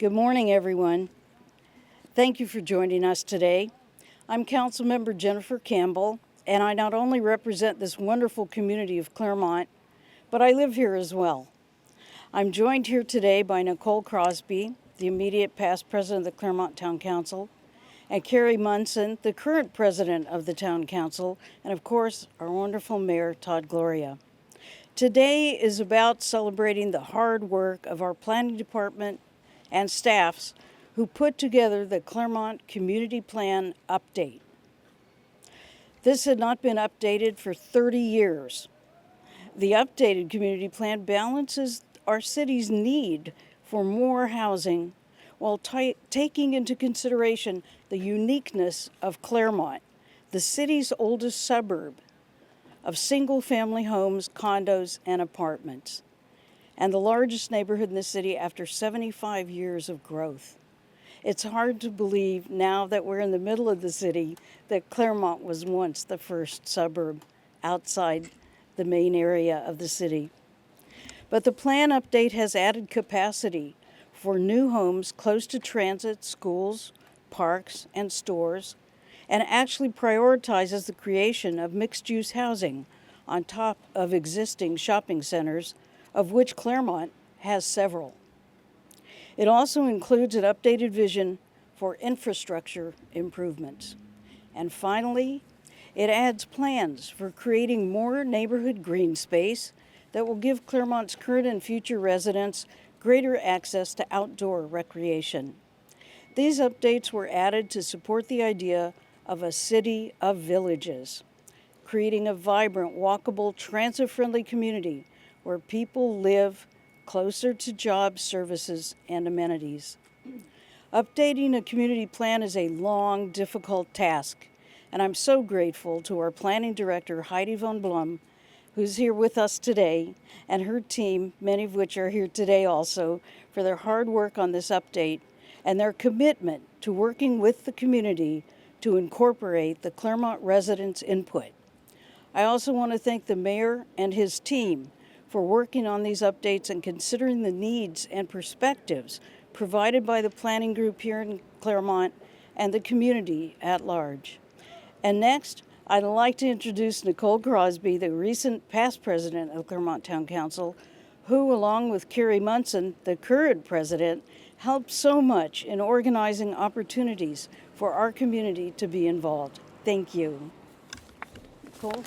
Good morning, everyone. Thank you for joining us today. I'm Councilmember Jennifer Campbell, and I not only represent this wonderful community of Clairemont, but I live here as well. I'm joined here today by Nicole Crosby, the immediate past president of the Clairemont Town Council, and Carrie Munson, the current president of the Town Council, and of course, our wonderful mayor, Todd Gloria. Today is about celebrating the hard work of our planning department and staffs who put together the Clairemont Community Plan update. This had not been updated for 30 years. The updated community plan balances our city's need for more housing while taking into consideration the uniqueness of Clairemont, the city's oldest suburb of single-family homes, condos, and apartments, and the largest neighborhood in the city after 75 years of growth. It's hard to believe now that we're in the middle of the city that Clairemont was once the first suburb outside the main area of the city. But the plan update has added capacity for new homes close to transit, schools, parks, and stores, and actually prioritizes the creation of mixed-use housing on top of existing shopping centers, of which Clairemont has several. It also includes an updated vision for infrastructure improvements. And finally, it adds plans for creating more neighborhood green space that will give Clairemont's current and future residents greater access to outdoor recreation. These updates were added to support the idea of a city of villages, creating a vibrant, walkable, transit-friendly community where people live closer to jobs, services, and amenities. Updating a community plan is a long, difficult task, and I'm so grateful to our planning director, Heidi von Blum, who's here with us today, and her team, many of which are here today also, for their hard work on this update and their commitment to working with the community to incorporate the Clairemont residents' input. I also want to thank the mayor and his team for working on these updates and considering the needs and perspectives provided by the planning group here in Clairemont and the community at large. And next, I'd like to introduce Nicole Crosby, the recent past president of Clairemont Town Council, who, along with Carrie Munson, the current president, helped so much in organizing opportunities for our community to be involved. Thank you. Nicole?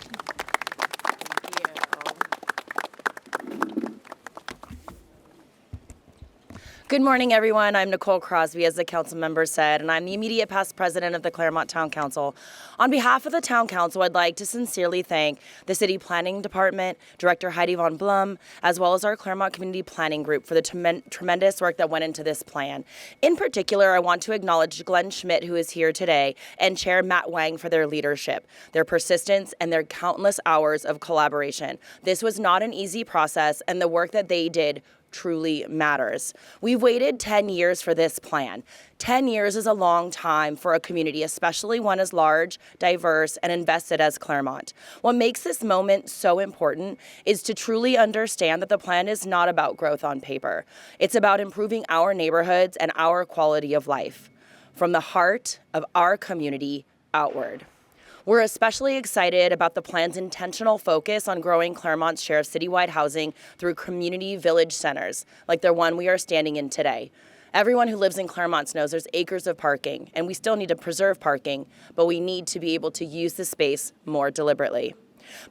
Good morning, everyone. I'm Nicole Crosby, as the council member said, and I'm the immediate past president of the Clairemont Town Council. On behalf of the Town Council, I'd like to sincerely thank the City Planning Department, Director Heidi von Blum, as well as our Clairemont Community Planning Group for the tremendous work that went into this plan. In particular, I want to acknowledge Glenn Schmidt, who is here today, and Chair Matt Wang for their leadership, their persistence, and their countless hours of collaboration. This was not an easy process, and the work that they did truly matters. We've waited 10 years for this plan. 10 years is a long time for a community, especially one as large, diverse, and invested as Clairemont. What makes this moment so important is to truly understand that the plan is not about growth on paper. It's about improving our neighborhoods and our quality of life from the heart of our community outward. We're especially excited about the plan's intentional focus on growing Clairemont's share of citywide housing through community village centers, like the one we are standing in today. Everyone who lives in Clairemont knows there's acres of parking, and we still need to preserve parking, but we need to be able to use the space more deliberately.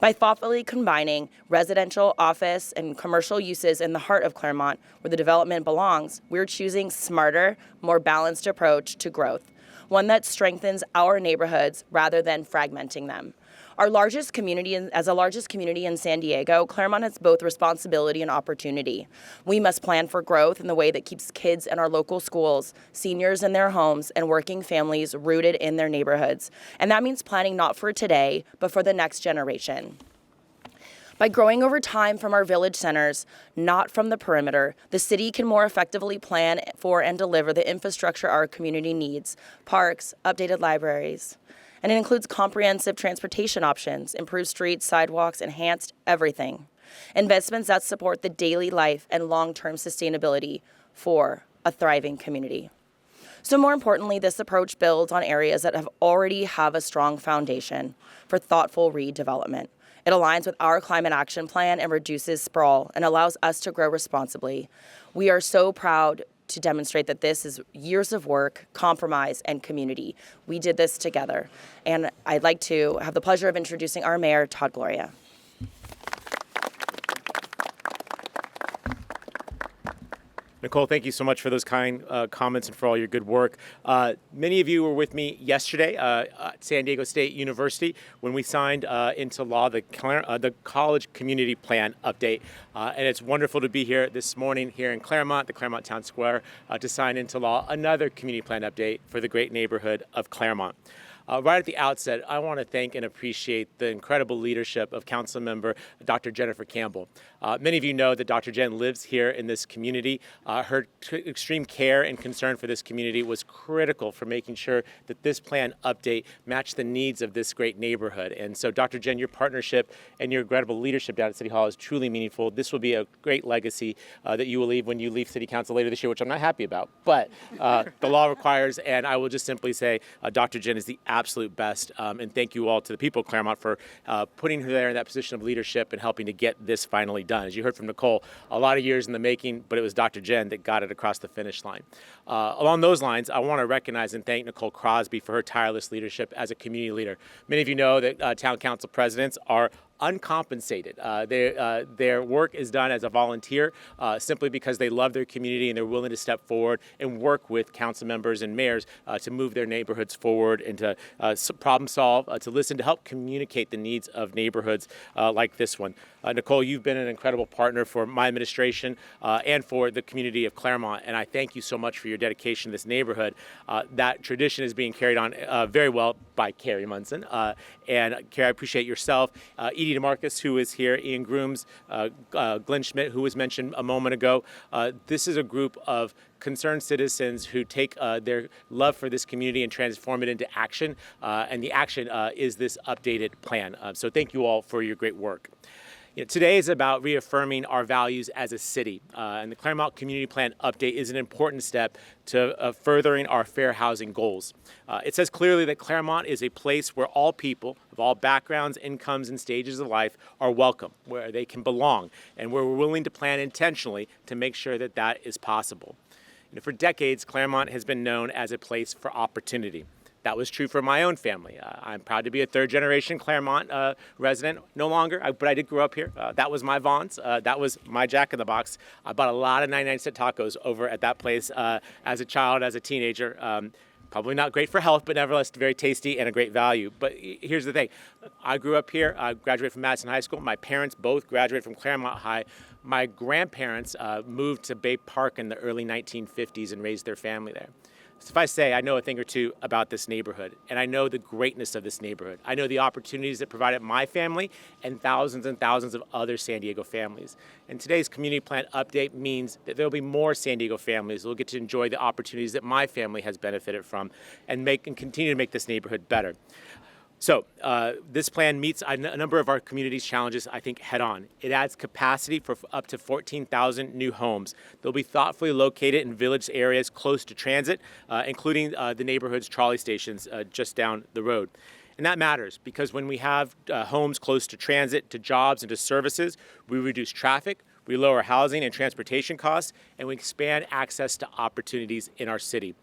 By thoughtfully combining residential, office, and commercial uses in the heart of Clairemont, where the development belongs, we're choosing smarter, more balanced approach to growth, one that strengthens our neighborhoods rather than fragmenting them. As a largest community in San Diego, Clairemont has both responsibility and opportunity. We must plan for growth in the way that keeps kids in our local schools, seniors in their homes, and working families rooted in their neighborhoods. And that means planning not for today, but for the next generation. By growing over time from our village centers, not from the perimeter, the city can more effectively plan for and deliver the infrastructure our community needs: parks, updated libraries. And it includes comprehensive transportation options, improved streets, sidewalks, enhanced everything. Investments that support the daily life and long-term sustainability for a thriving community. So more importantly, this approach builds on areas that already have a strong foundation for thoughtful redevelopment. It aligns with our climate action plan and reduces sprawl and allows us to grow responsibly. We are so proud to demonstrate that this is years of work, compromise, and community. We did this together. And I'd like to have the pleasure of introducing our mayor, Todd Gloria. Nicole, thank you so much for those kind comments and for all your good work. Many of you were with me yesterday at San Diego State University when we signed into law the College Community Plan update. And it's wonderful to be here this morning here in Clairemont, the Clairemont Town Square, to sign into law another community plan update for the great neighborhood of Clairemont. Right at the outset, I want to thank and appreciate the incredible leadership of Councilmember Dr. Jennifer Campbell. Many of you know that Dr. Jen lives here in this community. Her extreme care and concern for this community was critical for making sure that this plan update matched the needs of this great neighborhood. And so, Dr. Jen, your partnership and your incredible leadership down at City Hall is truly meaningful. This will be a great legacy that you will leave when you leave City Council later this year, which I'm not happy about. But the law requires, and I will just simply say, Dr. Jen is the absolute best. And thank you all to the people of Clairemont for putting her there in that position of leadership and helping to get this finally done. As you heard from Nicole, a lot of years in the making, but it was Dr. Jen that got it across the finish line. Along those lines, I want to recognize and thank Nicole Crosby for her tireless leadership as a community leader. Many of you know that town council presidents are uncompensated. Their work is done as a volunteer simply because they love their community and they're willing to step forward and work with council members and mayors to move their neighborhoods forward and to problem solve, to listen, to help communicate the needs of neighborhoods like this one. Nicole, you've been an incredible partner for my administration and for the community of Clairemont, and I thank you so much for your dedication to this neighborhood. That tradition is being carried on very well by Carrie Munson. And Carrie, I appreciate yourself, Edie DeMarcus, who is here, Ian Grooms, Glenn Schmidt, who was mentioned a moment ago. This is a group of concerned citizens who take their love for this community and transform it into action. And the action is this updated plan. So thank you all for your great work. Today is about reaffirming our values as a city, and the Clairemont Community Plan update is an important step to furthering our fair housing goals. It says clearly that Clairemont is a place where all people of all backgrounds, incomes, and stages of life are welcome, where they can belong, and where we're willing to plan intentionally to make sure that that is possible. For decades, Clairemont has been known as a place for opportunity. That was true for my own family. I'm proud to be a third-generation Clairemont resident, no longer, but I did grow up here. That was my Vons. That was my Jack in the Box. I bought a lot of 99-cent tacos over at that place as a child, as a teenager. Probably not great for health, but nevertheless very tasty and a great value. But here's the thing. I grew up here. I graduated from Madison High School. My parents both graduated from Clairemont High. My grandparents moved to Bay Park in the early 1950s and raised their family there. Suffice to say, I know a thing or two about this neighborhood, and I know the greatness of this neighborhood. I know the opportunities that provided my family and thousands of other San Diego families. And today's community plan update means that there will be more San Diego families who will get to enjoy the opportunities that my family has benefited from and continue to make this neighborhood better. So this plan meets a number of our community's challenges, I think, head on. It adds capacity for up to 14,000 new homes. They'll be thoughtfully located in village areas close to transit, including the neighborhood's trolley stations just down the road. And that matters because when we have homes close to transit, to jobs, and to services, we reduce traffic, we lower housing and transportation costs, and we expand access to opportunities in our city.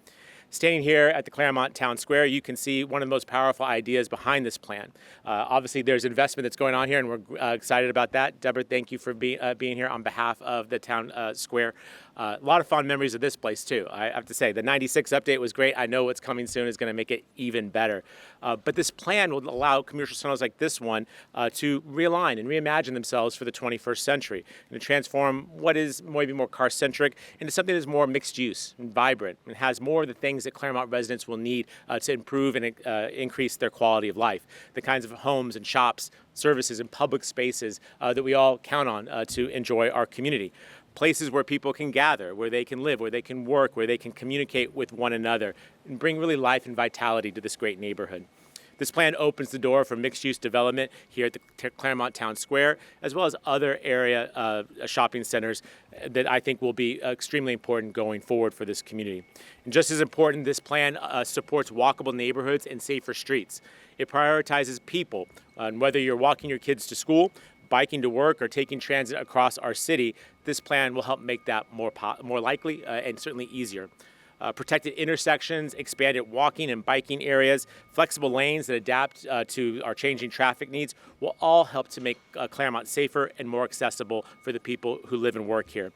Standing here at the Clairemont Town Square, you can see one of the most powerful ideas behind this plan. Obviously, there's investment that's going on here, and we're excited about that. Deborah, thank you for being here on behalf of the Town Square. A lot of fond memories of this place, too. I have to say, the 96 update was great. I know what's coming soon is going to make it even better. But this plan will allow commercial centers like this one to realign and reimagine themselves for the 21st century and to transform what is maybe more car-centric into something that's more mixed use and vibrant and has more of the things that Clairemont residents will need to improve and increase their quality of life. The kinds of homes and shops, services, and public spaces that we all count on to enjoy our community. Places where people can gather, where they can live, where they can work, where they can communicate with one another, and bring really life and vitality to this great neighborhood. This plan opens the door for mixed-use development here at the Clairemont Town Square, as well as other area shopping centers that I think will be extremely important going forward for this community. And just as important, this plan supports walkable neighborhoods and safer streets. It prioritizes people, and whether you're walking your kids to school, biking to work, or taking transit across our city, this plan will help make that more likely and certainly easier. Protected intersections, expanded walking and biking areas, flexible lanes that adapt to our changing traffic needs will all help to make Clairemont safer and more accessible for the people who live and work here.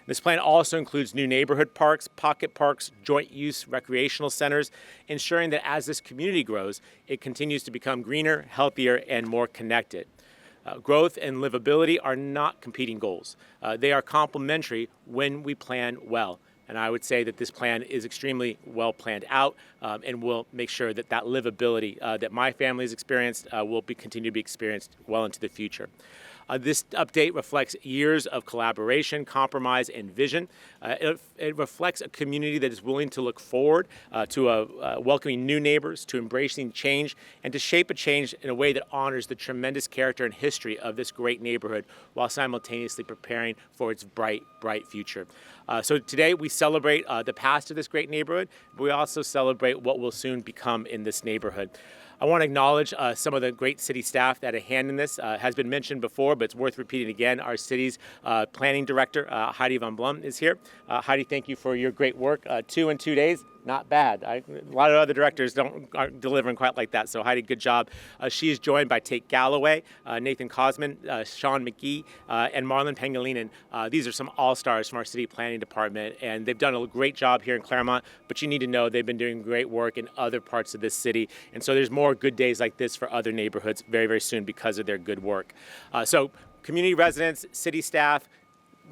This plan also includes new neighborhood parks, pocket parks, joint use recreational centers, ensuring that as this community grows, it continues to become greener, healthier, and more connected. Growth and livability are not competing goals. They are complementary when we plan well. And I would say that this plan is extremely well planned out and will make sure that that livability that my family has experienced will continue to be experienced well into the future. This update reflects years of collaboration, compromise, and vision. It reflects a community that is willing to look forward to welcoming new neighbors, to embracing change, and to shape a change in a way that honors the tremendous character and history of this great neighborhood while simultaneously preparing for its bright, bright future. So today we celebrate the past of this great neighborhood, but we also celebrate what will soon become in this neighborhood. I want to acknowledge some of the great city staff that had a hand in this. Has been mentioned before, but it's worth repeating again. Our city's planning director, Heidi Von Blum, is here. Heidi, thank you for your great work. 2 in 2 days, not bad. A lot of other directors aren't delivering quite like that, so Heidi, good job. She is joined by Tate Galloway, Nathan Cosman, Sean McGee, and Marlon Pangilinan. These are some all-stars from our city planning department, and they've done a great job here in Clairemont, but you need to know they've been doing great work in other parts of this city, and so there's more good days like this for other neighborhoods very, very soon because of their good work. So community residents, city staff,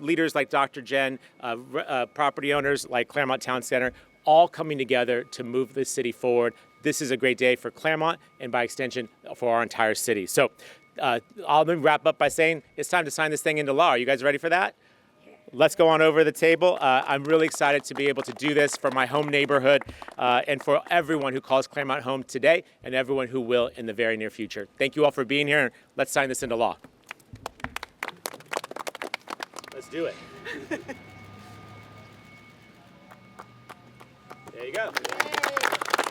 leaders like Dr. Jen, property owners like Clairemont Town Center, all coming together to move this city forward. This is a great day for Clairemont and by extension for our entire city. So I'll wrap up by saying it's time to sign this thing into law. Are you guys ready for that? Let's go on over to the table. I'm really excited to be able to do this for my home neighborhood and for everyone who calls Clairemont home today and everyone who will in the very near future. Thank you all for being here, and let's sign this into law. Let's do it. There you go. Yay.